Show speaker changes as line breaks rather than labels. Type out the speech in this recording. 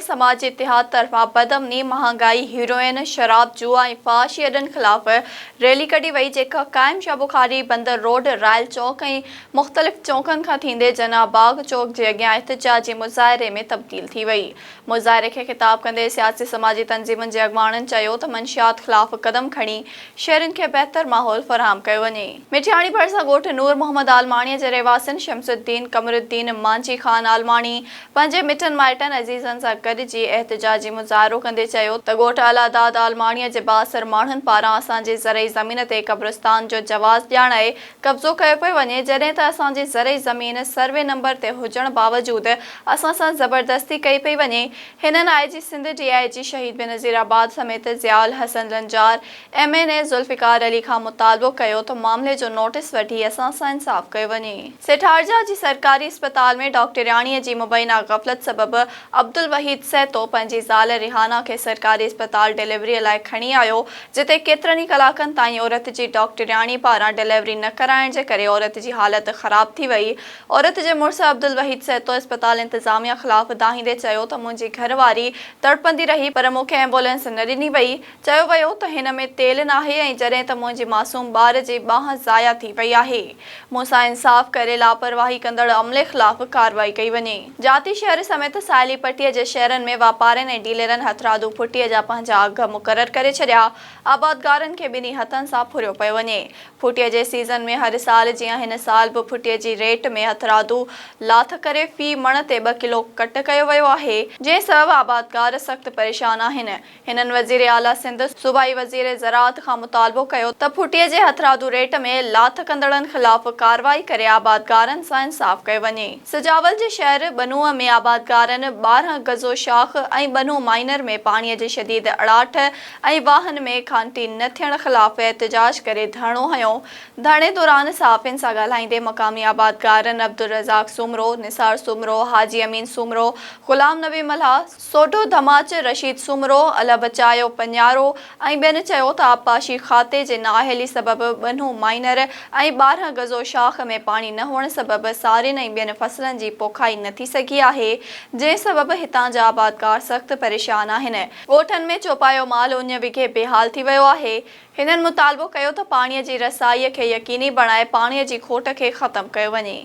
में समाजी इतिहाद तरफ़ा बदअमनी, महांगाई, हीरोइन, शराब, जुआ ऐं फहाशी अॾनि ख़िलाफ़ रैली कढी वई, जेका क़ाइम शाह बुखारी, बंदर रोड, रायल चौक ऐं मुख़्तलिफ़ चौकनि खां थींदे जना बाग चौक जे अॻियां एहतिजाजी मुज़ाहिरे में तब्दील थी वई। मुज़ाहिरे खे ख़िताब कंदे सियासी समाजी तंज़ीमुनि जे अॻुवाणनि चयो त मंशियात ख़िलाफ़ क़दम खणी शहरनि खे बहितर माहौल फ़राहम कयो वञे। मिठियाणी भरिसां ॻोठ नूर मोहम्मद आलमाणीअ जे रहवासियुनि शमसुद्दीन, कमरुद्दीन, मांझी खान आलमाणी पंहिंजे मिटनि माइटनि अज़ीज़नि सां गॾिजी एहतिजाजी मुज़ाहिरो कंदे चयो त ॻोठ अलादाद आलमाणीअ जे बासर माण्हुनि पारां असांजे ज़रई ज़मीन ते क़ब्रिस्तान जो जवाज़ ॾियाराए कब्ज़ो कयो पियो वञे, जॾहिं त असांजी ज़रई ज़मीन सर्वे नंबर ते हुजण बावजूदि असां सां ज़बरदस्ती कई पई वञे। हिननि आईजी सिंध, डीआईजी शहीद बेनज़ीराबाद समेत ज़ियाउल हसन लंजार, MNA ज़ुल्फ़िकार अली खां मुतालबो कयो त मामले जो नोटिस वठी असां सां इंसाफ़ कयो वञे। सेठारजा जी सरकारी अस्पताल में डॉक्टरियाणीअ जी मुबैना ग़फ़लत सबबि अब्दुल वहीद सैतो पंहिंजी ज़ाल रिहाना खे सरकारी अस्पताल डिलीवरीअ लाइ खणी आयो, जिते केतिरनि कलाकनि ताईं औरत जी डॉक्टरियाणी पारां डिलीवरी न कराइण जे करे औरत जी हालत ख़राब थी वई। औरत जे मुड़ुस अब्दुल वहीद सैतो अस्पताल इंतज़ामिया ख़िलाफ़ दाहींदे चयो त मुंहिंजी घरवारी तड़पंदी रही पर मूंखे एम्बुलेंस न ॾिनी वई। चयो वियो त हिन में तेल नाहे ऐं जॾहिं त मुंहिंजी मासूम ॿार जी बांह ज़ाया थी वई आहे। मूंसां इंसाफ़ करे लापरवाही कंदड़ अमले ख़िलाफ़ कार्रवाई कई वञे। जाती शहर समेत साहिली पट्टीअ जे शहरनि में वापारियुनि ऐं डीलरनि हथरादू फुटीअ जा पंहिंजा अघ मुक़रर करे छॾिया। आबादगारनि खे ॿिन्ही हथनि सां फुरियो पियो वञे। फुटीअ जे सीज़न में हर साल जीअं हिन साल बि फुटीअ जी रेट में हथरादू लाथ करे फ़ी मण ते 2 किलो कट कयो वियो आहे, जंहिं सबबि आबादगार सख़्त परेशान आहिनि। हिननि वज़ीर आला सिंध, सूबाई वज़ीर ज़राअत खां मुतालबो कयो त फुटीअ जे हथरादू रेट में लाथ कंदड़नि ख़िलाफ़ कार्रवाई करे आबादगारनि सां इंसाफ़ कयो वञे। सजावल जे शहर बनूअ में आबादगारनि 12 गज़ो शाख ऐं बनू माइनर में पाणीअ जी शदीद अड़ाठ ऐं वाहन में खांटी न थियण ख़िलाफ़ एहतिजाज करे धरणो हयो। धरणे दौरान सहाफ़ियुनि सां ॻाल्हाईंदे मक़ामी आबादगारनि अब्दुल रज़ाक सूमरो, निसार सूमरो, हाजी अमीन सूमरो, ग़ुलाम नबी मल्हा, सोढो धमाच, रशीद सूमरो, अल बचायो पन्यारो ऐं ॿियनि चयो त आबपाशी खाते जे नाअहली सबबि बनू माइनर ऐं 12 गज़ो शाख में पाणी न हुअण सबबि सारियुनि ऐं ॿियनि फसलनि जी पोखाई न थी सघी आहे, जंहिं सबबि हितां जा आबादगार सख़्त परेशान आहिनि। ॻोठनि में चोपायो माल उन विघे बेहाल थी वियो आहे। हिननि मुतालबो कयो त पाणीअ जी रसाईअ खे यकीनी बणाए पाणीअ जी खोट खे ख़तमु कयो वञे।